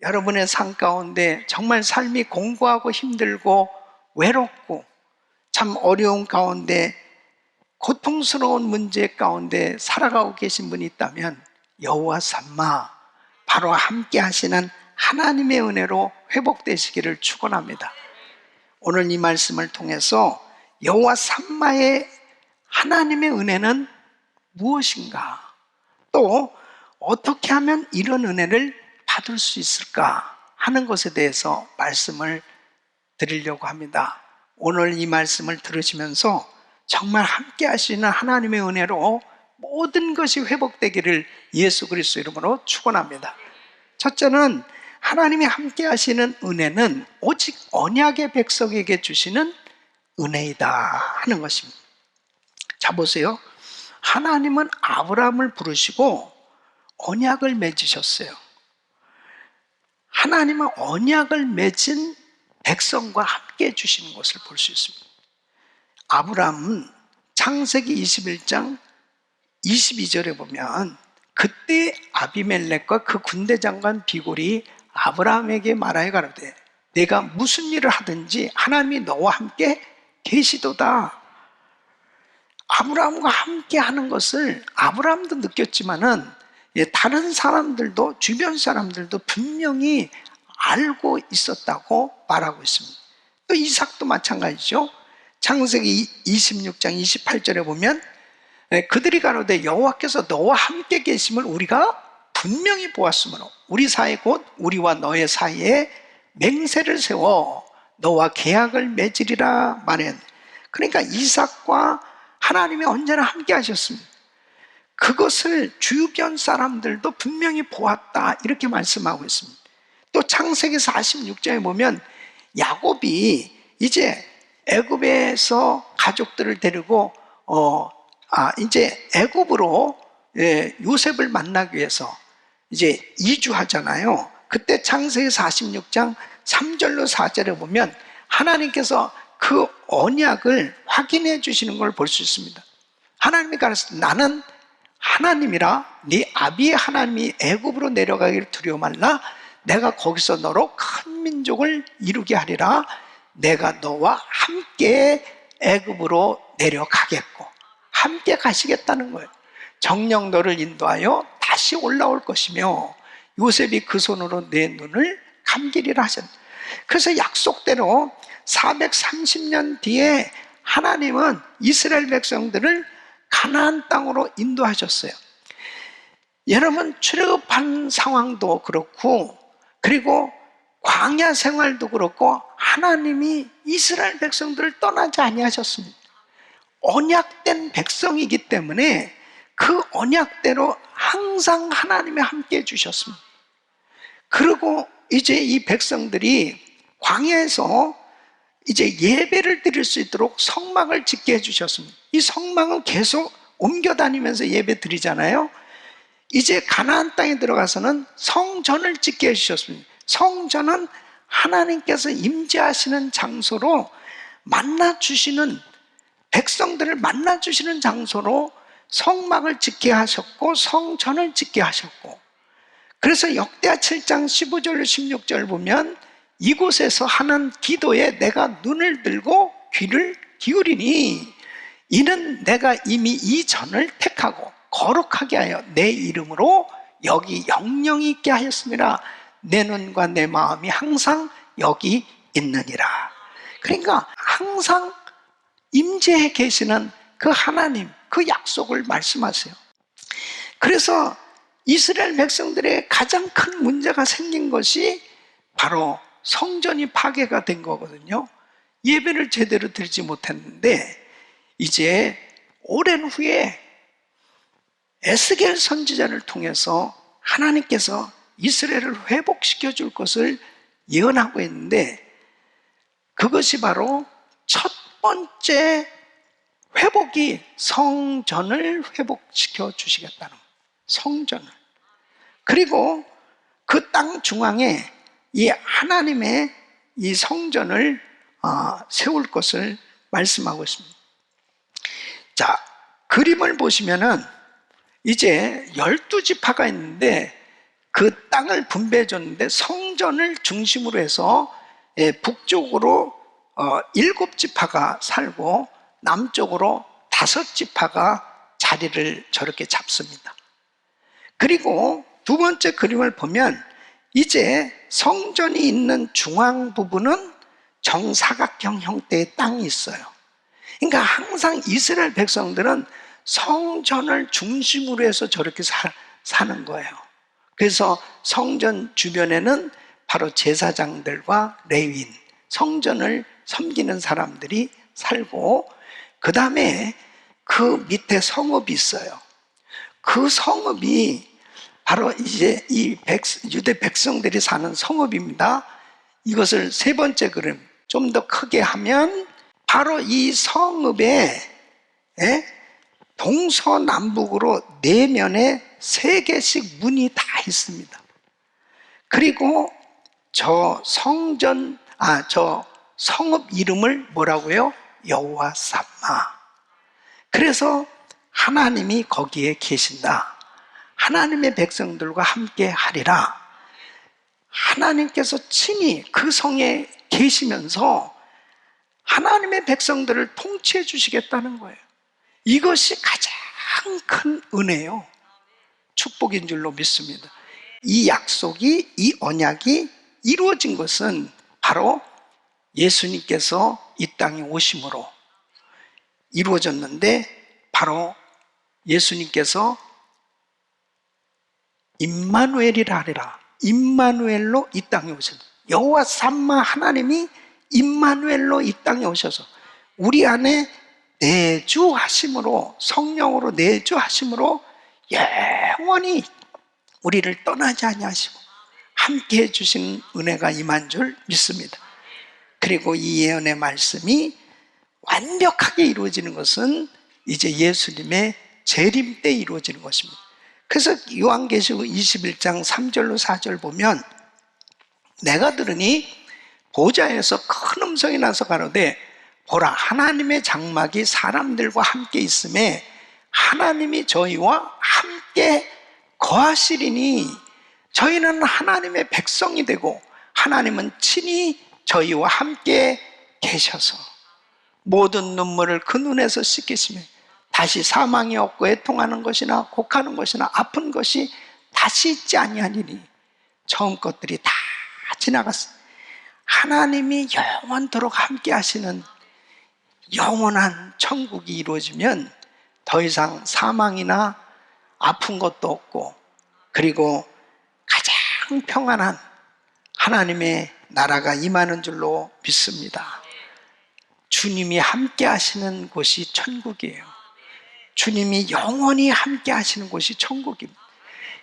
여러분의 삶 가운데 정말 삶이 공고하고 힘들고 외롭고 참 어려운 가운데 고통스러운 문제 가운데 살아가고 계신 분이 있다면 여호와 삼마, 바로 함께 하시는 하나님의 은혜로 회복되시기를 축원합니다. 오늘 이 말씀을 통해서 여호와 삼마의 하나님의 은혜는 무엇인가, 또 어떻게 하면 이런 은혜를 받을 수 있을까 하는 것에 대해서 말씀을 드리려고 합니다. 오늘 이 말씀을 들으시면서 정말 함께 하시는 하나님의 은혜로 모든 것이 회복되기를 예수 그리스도 이름으로 축원합니다. 첫째는 하나님이 함께 하시는 은혜는 오직 언약의 백성에게 주시는 은혜이다 하는 것입니다. 자, 보세요. 하나님은 아브라함을 부르시고 언약을 맺으셨어요. 하나님은 언약을 맺은 백성과 함께 해주시는 것을 볼 수 있습니다. 아브라함은 창세기 21장 22절에 보면 그때 아비멜렉과 그 군대 장관 비골이 아브라함에게 말하여 가로되 내가 무슨 일을 하든지 하나님이 너와 함께 계시도다. 아브라함과 함께 하는 것을 아브라함도 느꼈지만은 다른 사람들도, 주변 사람들도 분명히 알고 있었다고 말하고 있습니다. 또 이삭도 마찬가지죠. 창세기 26장 28절에 보면 그들이 가로되 여호와께서 너와 함께 계심을 우리가 분명히 보았으므로 우리 사이 곧 우리와 너의 사이에 맹세를 세워 너와 계약을 맺으리라 말했는데, 그러니까 이삭과 하나님이 언제나 함께 하셨습니다. 그것을 주변 사람들도 분명히 보았다 이렇게 말씀하고 있습니다. 또 창세기 46장에 보면 야곱이 이제 애굽에서 가족들을 데리고 이제 애굽으로 요셉을 만나기 위해서 이제 이주하잖아요. 그때 창세기 46장 3절로 4절에 보면 하나님께서 그 언약을 확인해 주시는 걸 볼 수 있습니다. 하나님이 가르치되 나는 하나님이라 네 아비의 하나님이 애굽으로 내려가기를 두려워 말라. 내가 거기서 너로 큰 민족을 이루게 하리라. 내가 너와 함께 애굽으로 내려가겠고, 함께 가시겠다는 거예요. 정녕 너를 인도하여 다시 올라올 것이며 요셉이 그 손으로 내 눈을 감기리라 하셨다. 그래서 약속대로 430년 뒤에 하나님은 이스라엘 백성들을 가나안 땅으로 인도하셨어요. 여러분, 출애굽한 상황도 그렇고 그리고 광야 생활도 그렇고 하나님이 이스라엘 백성들을 떠나지 아니하셨습니다. 언약된 백성이기 때문에 그 언약대로 항상 하나님이 함께 해주셨습니다. 그리고 이제 이 백성들이 광야에서 이제 예배를 드릴 수 있도록 성막을 짓게 해주셨습니다. 이 성막은 계속 옮겨 다니면서 예배 드리잖아요. 이제 가나안 땅에 들어가서는 성전을 짓게 해주셨습니다. 성전은 하나님께서 임재하시는 장소로 만나주시는, 백성들을 만나주시는 장소로 성막을 짓게 하셨고 성전을 짓게 하셨고, 그래서 역대하 7장 15절 16절 보면 이곳에서 하는 기도에 내가 눈을 들고 귀를 기울이니 이는 내가 이미 이 전을 택하고 거룩하게 하여 내 이름으로 여기 영영이 있게 하였습니다. 내 눈과 내 마음이 항상 여기 있느니라. 그러니까 항상 임재해 계시는 그 하나님, 그 약속을 말씀하세요. 그래서 이스라엘 백성들의 가장 큰 문제가 생긴 것이 바로 성전이 파괴가 된 거거든요. 예배를 제대로 드리지 못했는데 이제 오랜 후에 에스겔 선지자를 통해서 하나님께서 이스라엘을 회복시켜 줄 것을 예언하고 있는데, 그것이 바로 첫 번째 회복이 성전을 회복시켜 주시겠다는 거예요. 성전을. 그리고 그 땅 중앙에 이 하나님의 이 성전을 세울 것을 말씀하고 있습니다. 자, 그림을 보시면은 이제 12지파가 있는데 그 땅을 분배해 줬는데 성전을 중심으로 해서 북쪽으로 7지파가 살고 남쪽으로 5지파가 자리를 저렇게 잡습니다. 그리고 두 번째 그림을 보면 이제 성전이 있는 중앙 부분은 정사각형 형태의 땅이 있어요. 그러니까 항상 이스라엘 백성들은 성전을 중심으로 해서 저렇게 사는 거예요. 그래서 성전 주변에는 바로 제사장들과 레위인, 성전을 섬기는 사람들이 살고, 그 다음에 그 밑에 성읍이 있어요. 그 성읍이 바로 이제 이 유대 백성들이 사는 성읍입니다. 이것을 세 번째 그림 좀 더 크게 하면 바로 이 성읍에 동서남북으로 4면에 3개씩 문이 다 있습니다. 그리고 저 성읍 이름을 뭐라고요? 여호와 삼마. 그래서 하나님이 거기에 계신다. 하나님의 백성들과 함께 하리라. 하나님께서 친히 그 성에 계시면서 하나님의 백성들을 통치해 주시겠다는 거예요. 이것이 가장 큰 은혜요, 축복인 줄로 믿습니다. 이 약속이, 이 언약이 이루어진 것은 바로 예수님께서 이 땅에 오심으로 이루어졌는데, 바로 예수님께서 임마누엘이라 하리라. 임마누엘로 이 땅에 오셨다. 여호와 삼마, 하나님이 임마누엘로 이 땅에 오셔서 우리 안에 내주하심으로, 성령으로 내주하심으로 영원히 우리를 떠나지 아니하시고 함께해 주시는 은혜가 임한 줄 믿습니다. 그리고 이 예언의 말씀이 완벽하게 이루어지는 것은 이제 예수님의 재림 때 이루어지는 것입니다. 그래서 요한계시록 21장 3절로 4절 보면, 내가 들으니 보좌에서 큰 음성이 나서 가로되 보라, 하나님의 장막이 사람들과 함께 있음에 하나님이 저희와 함께 거하시리니, 저희는 하나님의 백성이 되고 하나님은 친히 저희와 함께 계셔서 모든 눈물을 그 눈에서 씻기시며 다시 사망이 없고 애통하는 것이나 곡하는 것이나 아픈 것이 다시 있지 아니하리니 처음 것들이 다 지나갔어. 하나님이 영원토록 함께 하시는 영원한 천국이 이루어지면 더 이상 사망이나 아픈 것도 없고, 그리고 가장 평안한 하나님의 나라가 임하는 줄로 믿습니다. 주님이 함께 하시는 곳이 천국이에요. 주님이 영원히 함께 하시는 곳이 천국입니다.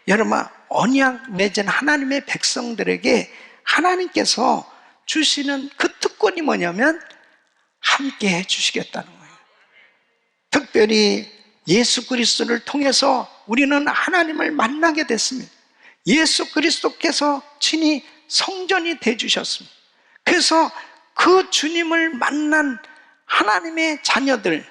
여러분, 언약 맺은 하나님의 백성들에게 하나님께서 주시는 그 특권이 뭐냐면 함께 해주시겠다는 거예요. 특별히 예수 그리스도를 통해서 우리는 하나님을 만나게 됐습니다. 예수 그리스도께서 친히 성전이 되어주셨습니다. 그래서 그 주님을 만난 하나님의 자녀들,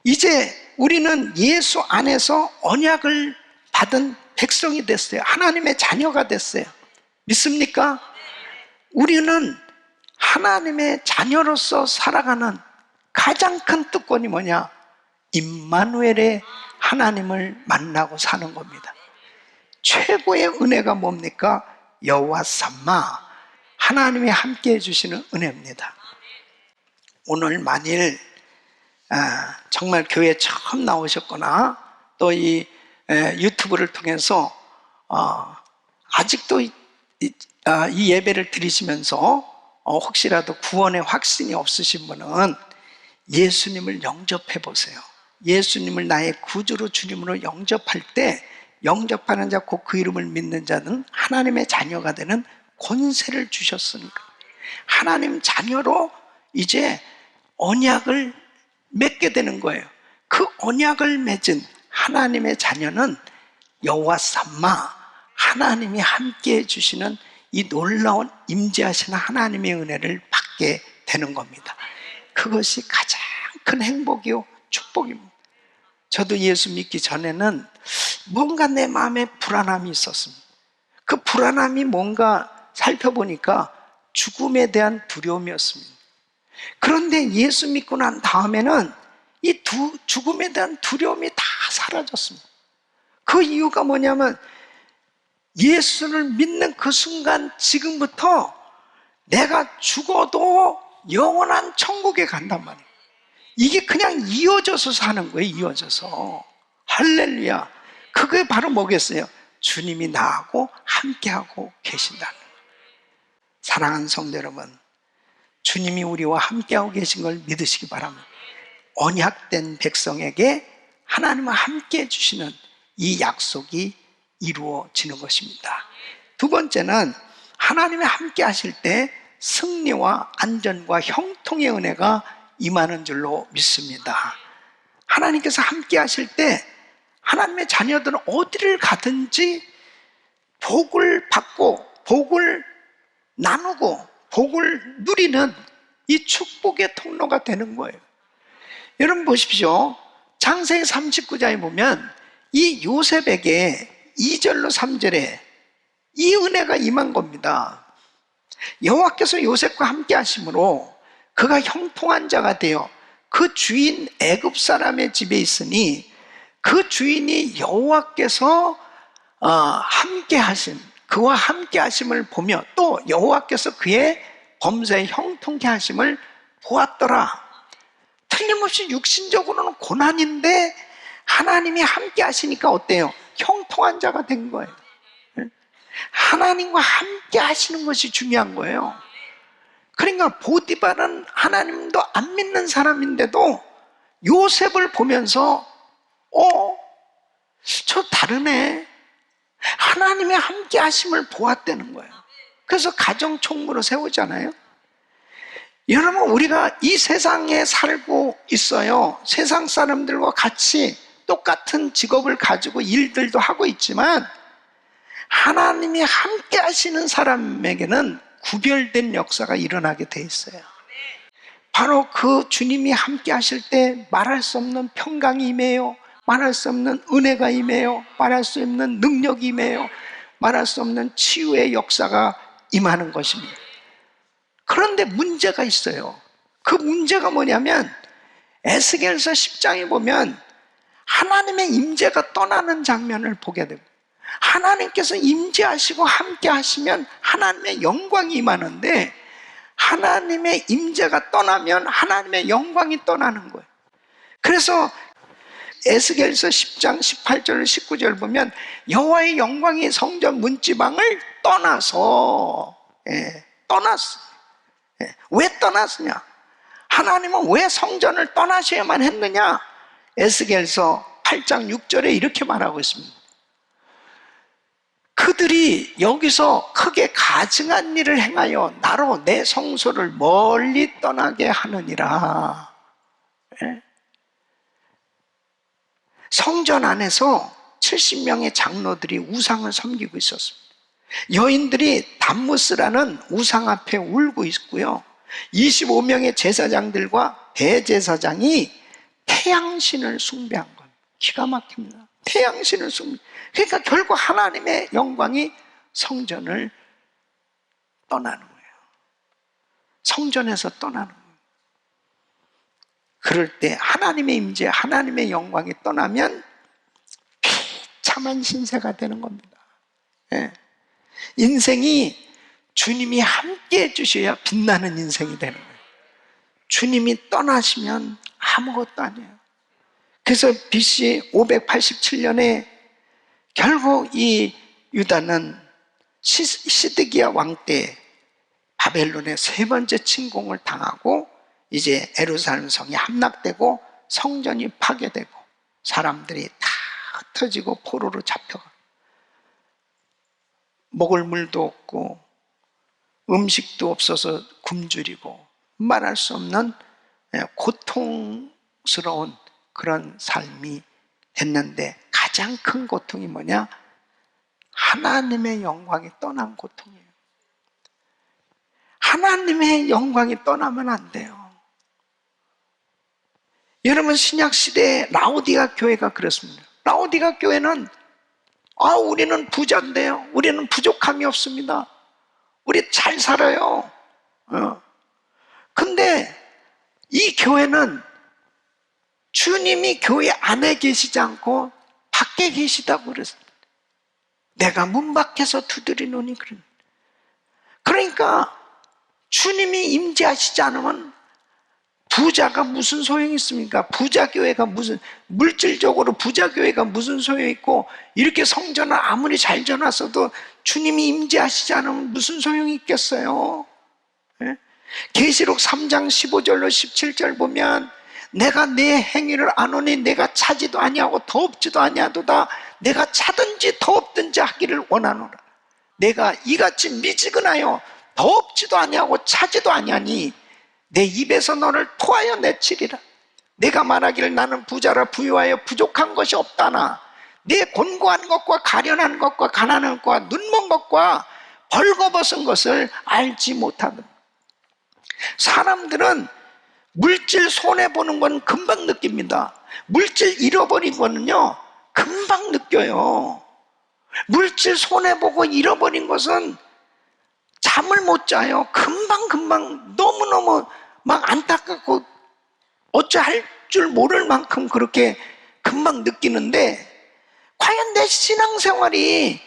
이제 우리는 예수 안에서 언약을 받은 백성이 됐어요. 하나님의 자녀가 됐어요. 믿습니까? 우리는 하나님의 자녀로서 살아가는 가장 큰 특권이 뭐냐? 임마누엘의 하나님을 만나고 사는 겁니다. 최고의 은혜가 뭡니까? 여호와 삼마, 하나님이 함께 해주시는 은혜입니다. 오늘 만일 정말 교회에 처음 나오셨거나 또 이 유튜브를 통해서 아직도 이 예배를 드리시면서 혹시라도 구원의 확신이 없으신 분은 예수님을 영접해 보세요. 예수님을 나의 구주로 주님으로 영접할 때, 영접하는 자 곧 그 이름을 믿는 자는 하나님의 자녀가 되는 권세를 주셨으니까, 하나님 자녀로 이제 언약을 맺게 되는 거예요. 그 언약을 맺은 하나님의 자녀는 여호와 삼마, 하나님이 함께 해주시는 이 놀라운 임재하시는 하나님의 은혜를 받게 되는 겁니다. 그것이 가장 큰 행복이요 축복입니다. 저도 예수 믿기 전에는 뭔가 내 마음에 불안함이 있었습니다. 그 불안함이 뭔가 살펴보니까 죽음에 대한 두려움이었습니다. 그런데 예수 믿고 난 다음에는 이 죽음에 대한 두려움이 다 사라졌습니다. 그 이유가 뭐냐면 예수를 믿는 그 순간 지금부터 내가 죽어도 영원한 천국에 간단 말이에요. 이게 그냥 이어져서 사는 거예요. 이어져서. 할렐루야. 그게 바로 뭐겠어요? 주님이 나하고 함께하고 계신다는 거예요. 사랑하는 성도 여러분, 주님이 우리와 함께하고 계신 걸 믿으시기 바랍니다. 언약된 백성에게 하나님과 함께 해주시는 이 약속이 이루어지는 것입니다. 두 번째는 하나님이 함께 하실 때 승리와 안전과 형통의 은혜가 임하는 줄로 믿습니다. 하나님께서 함께 하실 때 하나님의 자녀들은 어디를 가든지 복을 받고 복을 나누고 복을 누리는 이 축복의 통로가 되는 거예요. 여러분 보십시오. 창세기 39장에 보면 이 요셉에게 2절로 3절에 이 은혜가 임한 겁니다. 여호와께서 요셉과 함께 하심으로 그가 형통한 자가 되어 그 주인 애굽 사람의 집에 있으니 그 주인이 여호와께서 함께 하심, 그와 함께 하심을 보며 또 여호와께서 그의 범사에 형통케 하심을 보았더라. 틀림없이 육신적으로는 고난인데 하나님이 함께 하시니까 어때요? 형통한 자가 된 거예요. 하나님과 함께 하시는 것이 중요한 거예요. 그러니까 보디발은 하나님도 안 믿는 사람인데도 요셉을 보면서 저 다르네. 하나님의 함께 하심을 보았다는 거예요. 그래서 가정 총무로 세우잖아요. 여러분, 우리가 이 세상에 살고 있어요. 세상 사람들과 같이 똑같은 직업을 가지고 일들도 하고 있지만 하나님이 함께 하시는 사람에게는 구별된 역사가 일어나게 돼 있어요. 바로 그 주님이 함께 하실 때 말할 수 없는 평강이 임해요. 말할 수 없는 은혜가 임해요. 말할 수 없는 능력이 임해요. 말할 수 없는 치유의 역사가 임하는 것입니다. 그런데 문제가 있어요. 그 문제가 뭐냐면 에스겔서 10장에 보면 하나님의 임재가 떠나는 장면을 보게 됩니다. 하나님께서 임재하시고 함께 하시면 하나님의 영광이 임하는데 하나님의 임재가 떠나면 하나님의 영광이 떠나는 거예요. 그래서 에스겔서 10장 18절 19절 보면 여호와의 영광이 성전 문지방을 떠나서 떠났어. 왜 떠났느냐? 하나님은 왜 성전을 떠나셔야만 했느냐? 에스겔서 8장 6절에 이렇게 말하고 있습니다. 그들이 여기서 크게 가증한 일을 행하여 나로 내 성소를 멀리 떠나게 하느니라. 성전 안에서 70명의 장로들이 우상을 섬기고 있었습니다. 여인들이 담무스라는 우상 앞에 울고 있고요. 25명의 제사장들과 대제사장이 태양신을 숭배한 거예요. 기가 막힙니다. 태양신을 숭배. 그러니까 결국 하나님의 영광이 성전을 떠나는 거예요. 성전에서 떠나는 거예요. 그럴 때 하나님의 임재, 하나님의 영광이 떠나면 비참한 신세가 되는 겁니다. 인생이 주님이 함께 해주셔야 빛나는 인생이 되는 거예요. 주님이 떠나시면 아무것도 아니에요. 그래서 BC 587년에 결국 이 유다는 시드기야 왕 때 바벨론의 세 번째 침공을 당하고 이제 예루살렘 성이 함락되고 성전이 파괴되고 사람들이 다 흩어지고 포로로 잡혀가. 먹을 물도 없고 음식도 없어서 굶주리고 말할 수 없는 고통스러운 그런 삶이 됐는데 가장 큰 고통이 뭐냐? 하나님의 영광이 떠난 고통이에요. 하나님의 영광이 떠나면 안 돼요. 여러분, 신약시대의 라오디가 교회가 그렇습니다. 라오디가 교회는 우리는 부자인데요, 우리는 부족함이 없습니다, 우리 잘 살아요. 근데 이 교회는 주님이 교회 안에 계시지 않고 밖에 계시다고 그랬어요. 내가 문 밖에서 두드리노니. 그러니까 주님이 임재하시지 않으면 부자가 무슨 소용이 있습니까? 부자교회가 무슨, 물질적으로 부자교회가 무슨 소용이 있고, 이렇게 성전을 아무리 잘 지어놨어도 주님이 임재하시지 않으면 무슨 소용이 있겠어요? 예? 계시록 3장 15절로 17절 보면, 내가 내 행위를 아노니 내가 차지도 아니하고 더 없지도 아니하도다. 내가 차든지 더 없든지 하기를 원하노라. 내가 이같이 미지근하여 더 없지도 아니하고 차지도 아니하니 내 입에서 너를 토하여 내치리라. 내가 말하기를 나는 부자라 부유하여 부족한 것이 없다나 내 곤고한 것과 가련한 것과 가난한 것과 눈먼 것과 벌거벗은 것을 알지 못하는. 사람들은 물질 손해보는 건 금방 느낍니다. 물질 잃어버린 거는요 금방 느껴요. 물질 손해보고 잃어버린 것은 잠을 못 자요. 금방 너무너무 막 안타깝고 어찌할 줄 모를 만큼 그렇게 금방 느끼는데, 과연 내 신앙생활이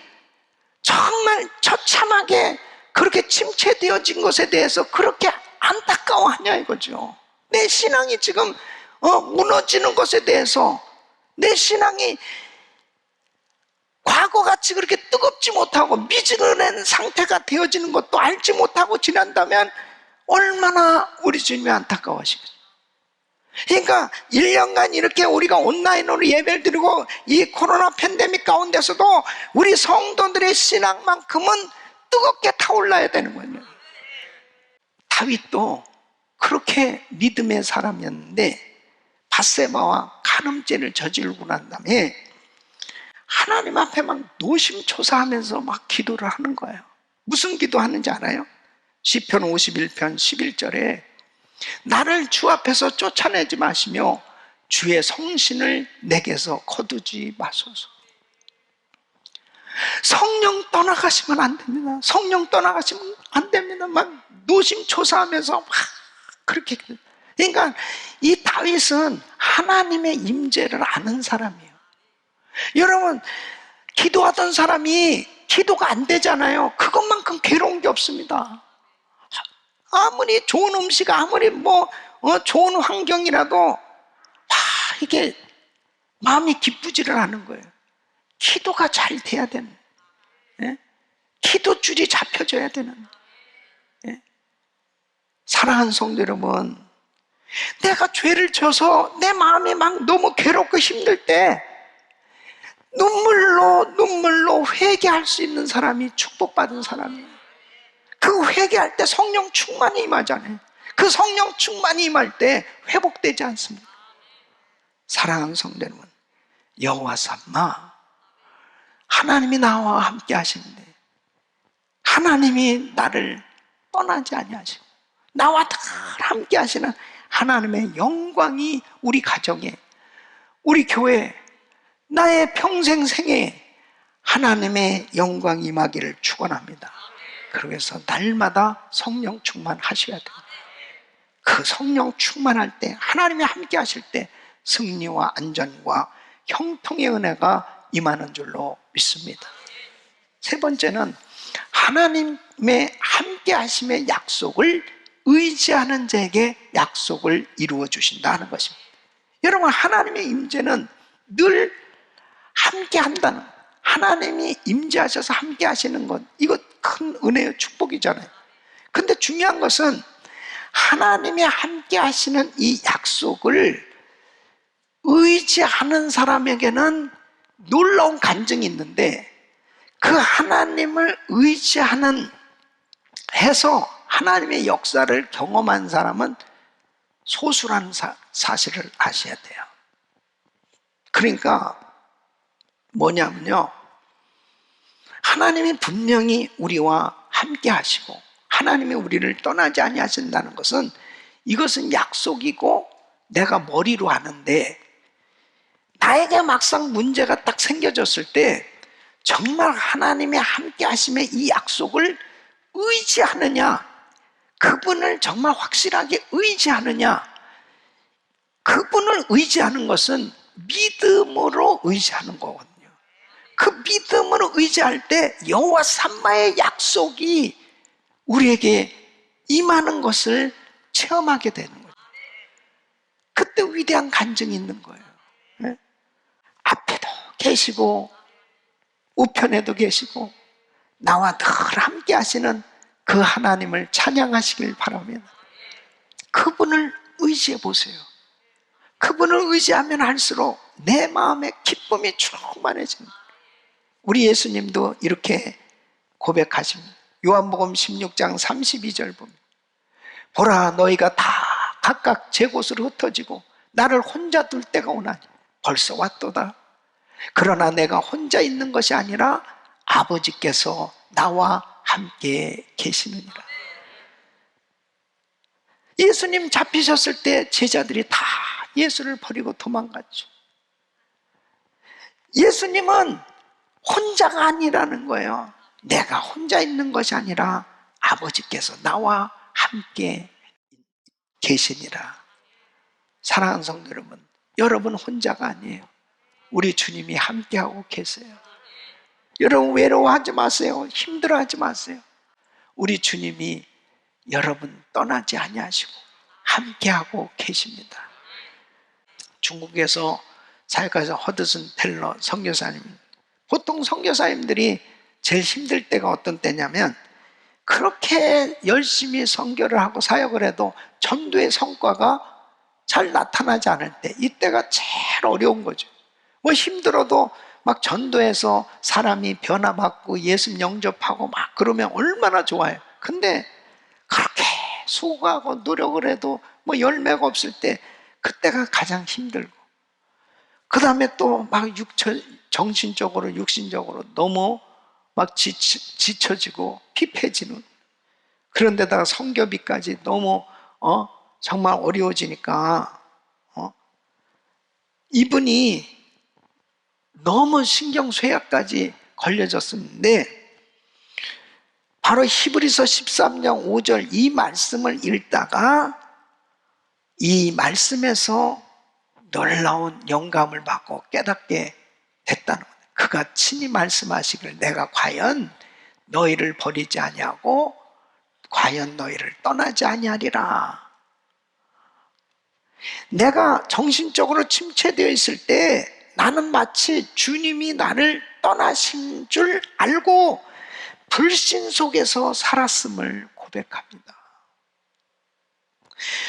정말 처참하게 그렇게 침체되어진 것에 대해서 그렇게 안타까워하냐 이거죠. 내 신앙이 지금 무너지는 것에 대해서, 내 신앙이 과거같이 그렇게 뜨겁지 못하고 미지근한 상태가 되어지는 것도 알지 못하고 지난다면 얼마나 우리 주님이 안타까워하시겠어요. 그러니까 1년간 이렇게 우리가 온라인으로 예배를 드리고 이 코로나 팬데믹 가운데서도 우리 성도들의 신앙만큼은 뜨겁게 타올라야 되는 거예요. 다윗도 그렇게 믿음의 사람이었는데 밧세바와 간음죄를 저지르고 난 다음에 하나님 앞에 막 노심초사하면서 막 기도를 하는 거예요. 무슨 기도하는지 알아요? 시편 51편 11절에 나를 주 앞에서 쫓아내지 마시며 주의 성신을 내게서 거두지 마소서. 성령 떠나가시면 안 됩니다. 성령 떠나가시면 안 됩니다. 막 노심초사하면서 막 그렇게. 그러니까 이 다윗은 하나님의 임재를 아는 사람이에요. 여러분, 기도하던 사람이 기도가 안 되잖아요. 그것만큼 괴로운 게 없습니다. 아무리 좋은 음식, 아무리 좋은 환경이라도 이게 마음이 기쁘지를 않은 거예요. 기도가 잘 돼야 되는, 예? 기도줄이 잡혀져야 되는, 예? 사랑하는 성도 여러분, 내가 죄를 져서 내 마음이 막 너무 괴롭고 힘들 때 눈물로 회개할 수 있는 사람이 축복받은 사람이에요. 그 회개할 때 성령 충만이 임하잖아요. 그 성령 충만이 임할 때 회복되지 않습니까? 사랑하는 성도 여러분, 여호와 삼마, 하나님이 나와 함께 하시는데 하나님이 나를 떠나지 아니하시고 나와 늘 함께 하시는 하나님의 영광이 우리 가정에, 우리 교회에, 나의 평생 생에 하나님의 영광이 임하기를 축원합니다. 그래서 날마다 성령 충만하셔야 됩니다. 그 성령 충만할 때, 하나님이 함께 하실 때 승리와 안전과 형통의 은혜가 임하는 줄로 믿습니다. 세 번째는 하나님의 함께 하심의 약속을 의지하는 자에게 약속을 이루어 주신다 하는 것입니다. 여러분, 하나님의 임재는 늘 함께 한다는, 하나님이 임재하셔서 함께 하시는 것, 이거 큰 은혜의 축복이잖아요. 근데 중요한 것은 하나님이 함께 하시는 이 약속을 의지하는 사람에게는 놀라운 간증이 있는데, 그 하나님을 의지하는 해서 하나님의 역사를 경험한 사람은 소수라는 사실을 아셔야 돼요. 그러니까 뭐냐면요, 하나님이 분명히 우리와 함께 하시고 하나님이 우리를 떠나지 아니하신다는 것은, 이것은 약속이고 내가 머리로 아는데 나에게 막상 문제가 딱 생겨졌을 때 정말 하나님의 함께 하심의 이 약속을 의지하느냐, 그분을 정말 확실하게 의지하느냐. 그분을 의지하는 것은 믿음으로 의지하는 거거든요. 그 믿음으로 의지할 때 여호와 삼마의 약속이 우리에게 임하는 것을 체험하게 되는 거예요. 그때 위대한 간증이 있는 거예요. 네? 앞에도 계시고 우편에도 계시고 나와 늘 함께 하시는 그 하나님을 찬양하시길 바라며 그분을 의지해 보세요. 그분을 의지하면 할수록 내 마음에 기쁨이 충만해집니다. 우리 예수님도 이렇게 고백하십니다. 요한복음 16장 32절 보면 보라 너희가 다 각각 제 곳으로 흩어지고 나를 혼자 둘 때가 오나니 벌써 왔도다. 그러나 내가 혼자 있는 것이 아니라 아버지께서 나와 함께 계시느니라. 예수님 잡히셨을 때 제자들이 다 예수를 버리고 도망갔죠. 예수님은 혼자가 아니라는 거예요. 내가 혼자 있는 것이 아니라 아버지께서 나와 함께 계시니라. 사랑하는 성도 여러분, 여러분 혼자가 아니에요. 우리 주님이 함께하고 계세요. 여러분 외로워하지 마세요. 힘들어하지 마세요. 우리 주님이 여러분 떠나지 아니하시고 함께하고 계십니다. 중국에서 사역하신 허드슨 텔러 선교사님, 보통 선교사님들이 제일 힘들 때가 어떤 때냐면 그렇게 열심히 선교를 하고 사역을 해도 전도의 성과가 잘 나타나지 않을 때, 이때가 제일 어려운 거죠. 뭐 힘들어도 막 전도해서 사람이 변화받고 예수 영접하고 막 그러면 얼마나 좋아요. 근데 그렇게 수고하고 노력을 해도 뭐 열매가 없을 때 그때가 가장 힘들고, 그 다음에 또 막 정신적으로 육신적으로 너무 막 지쳐지고 피폐해지는, 그런데다가 선교비까지 너무 정말 어려워지니까 이분이 너무 신경쇠약까지 걸려졌었는데, 바로 히브리서 13장 5절 이 말씀을 읽다가 이 말씀에서 놀라운 영감을 받고 깨닫게 됐다는 거예요. 그가 친히 말씀하시기를 내가 과연 너희를 버리지 아니하고 과연 너희를 떠나지 아니하리라. 내가 정신적으로 침체되어 있을 때 나는 마치 주님이 나를 떠나신 줄 알고 불신 속에서 살았음을 고백합니다.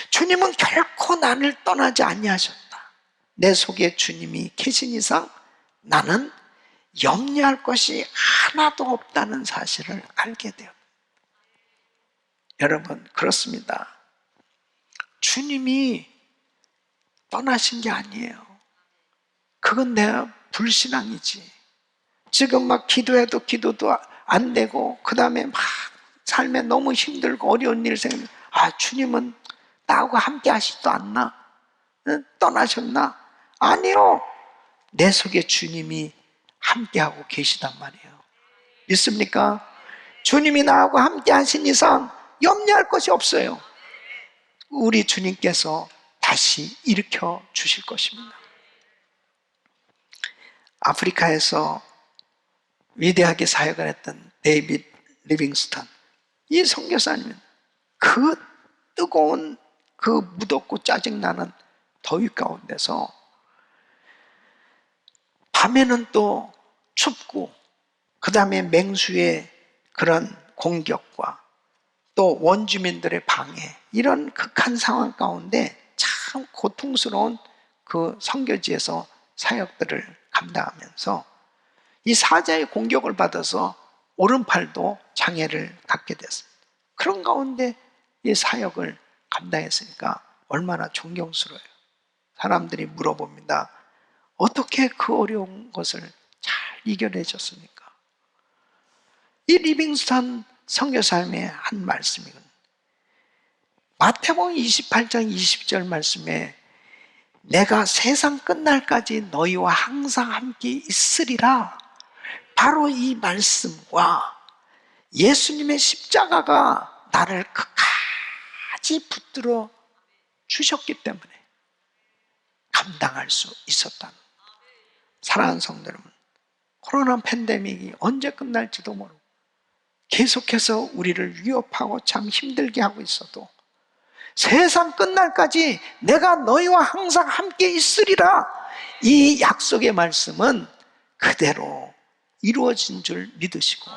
주님은 결코 나를 떠나지 아니하셨다. 내 속에 주님이 계신 이상 나는 염려할 것이 하나도 없다는 사실을 알게 되었다. 여러분 그렇습니다. 주님이 떠나신 게 아니에요. 그건 내가 불신앙이지. 지금 막 기도해도 기도도 안 되고 그 다음에 막 삶에 너무 힘들고 어려운 일 생기면 주님은 나하고 함께 하시지도 않나? 떠나셨나? 아니요. 내 속에 주님이 함께하고 계시단 말이에요. 믿습니까? 주님이 나하고 함께 하신 이상 염려할 것이 없어요. 우리 주님께서 다시 일으켜 주실 것입니다. 아프리카에서 위대하게 사역을 했던 데이빗 리빙스턴, 이 선교사님은 그 뜨거운 그 무덥고 짜증나는 더위 가운데서 밤에는 또 춥고 그 다음에 맹수의 그런 공격과 또 원주민들의 방해, 이런 극한 상황 가운데 참 고통스러운 그 선교지에서 사역들을 감당하면서 이 사자의 공격을 받아서 오른팔도 장애를 갖게 됐습니다. 그런 가운데 이 사역을 감당했으니까 얼마나 존경스러워요. 사람들이 물어봅니다. 어떻게 그 어려운 것을 잘 이겨내셨습니까? 이 리빙스턴 선교사님의 한 말씀이거든요. 마태복음 28장 20절 말씀에 내가 세상 끝날까지 너희와 항상 함께 있으리라. 바로 이 말씀과 예수님의 십자가가 나를 끝까지 붙들어 주셨기 때문에 감당할 수 있었다. 사랑하는 성도 여러분, 코로나 팬데믹이 언제 끝날지도 모르고 계속해서 우리를 위협하고 참 힘들게 하고 있어도 세상 끝날까지 내가 너희와 항상 함께 있으리라, 이 약속의 말씀은 그대로 이루어진 줄 믿으시고,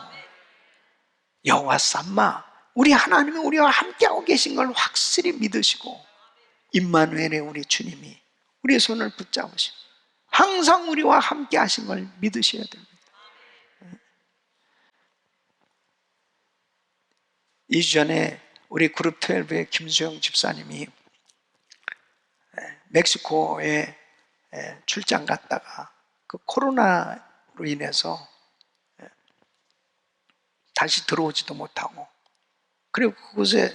여호와 삼마, 우리 하나님이 우리와 함께하고 계신 걸 확실히 믿으시고, 임마누엘의 우리 주님이 우리의 손을 붙잡으시고 항상 우리와 함께 하신 걸 믿으셔야 됩니다. 2주 전에 우리 그룹 12의 김수영 집사님이 멕시코에 출장 갔다가 그 코로나로 인해서 다시 들어오지도 못하고, 그리고 그곳에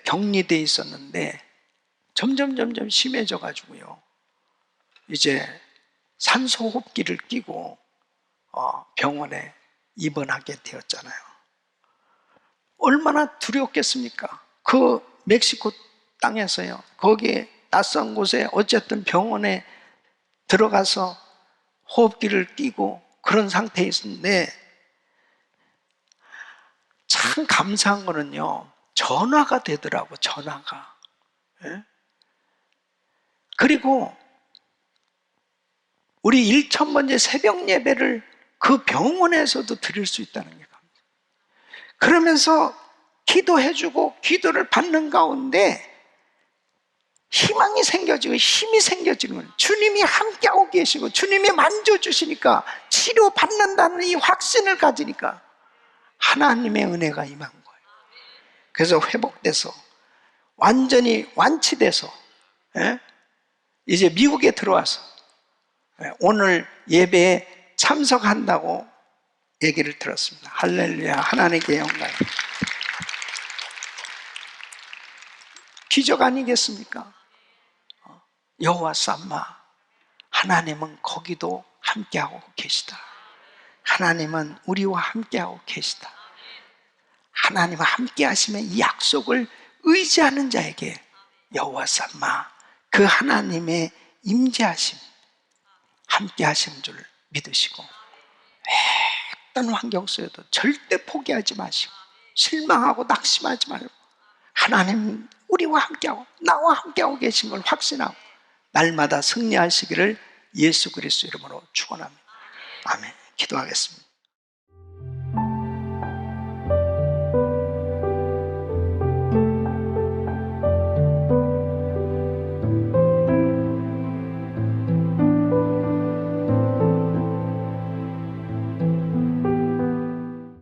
격리돼 있었는데 점점 심해져 가지고요, 이제 산소호흡기를 끼고 병원에 입원하게 되었잖아요. 얼마나 두려웠겠습니까? 그 멕시코 땅에서요, 거기에 낯선 곳에 어쨌든 병원에 들어가서 호흡기를 끼고 그런 상태에 있었는데, 참 감사한 거는요, 전화가 되더라고, 전화가. 예? 그리고 우리 1000번째 새벽 예배를 그 병원에서도 드릴 수 있다는 게 감사해요. 그러면서 기도해주고 기도를 받는 가운데 희망이 생겨지고 힘이 생겨지는 거예요. 주님이 함께하고 계시고 주님이 만져주시니까 치료받는다는 이 확신을 가지니까 하나님의 은혜가 임한 거예요. 그래서 회복돼서 완전히 완치돼서 이제 미국에 들어와서 오늘 예배에 참석한다고 얘기를 들었습니다. 할렐루야, 하나님께 영광. 기적 아니겠습니까? 여호와 삼마, 하나님은 거기도 함께하고 계시다. 하나님은 우리와 함께하고 계시다. 하나님과 함께 하시면 이 약속을 의지하는 자에게 여호와 삼마, 그 하나님의 임재하심, 함께 하시는 줄 믿으시고 어떤 환경 속에도 절대 포기하지 마시고 실망하고 낙심하지 말고, 하나님 우리와 함께하고 나와 함께하고 계신 걸 확신하고 날마다 승리하시기를 예수 그리스도 이름으로 축원합니다. 아멘. 기도하겠습니다.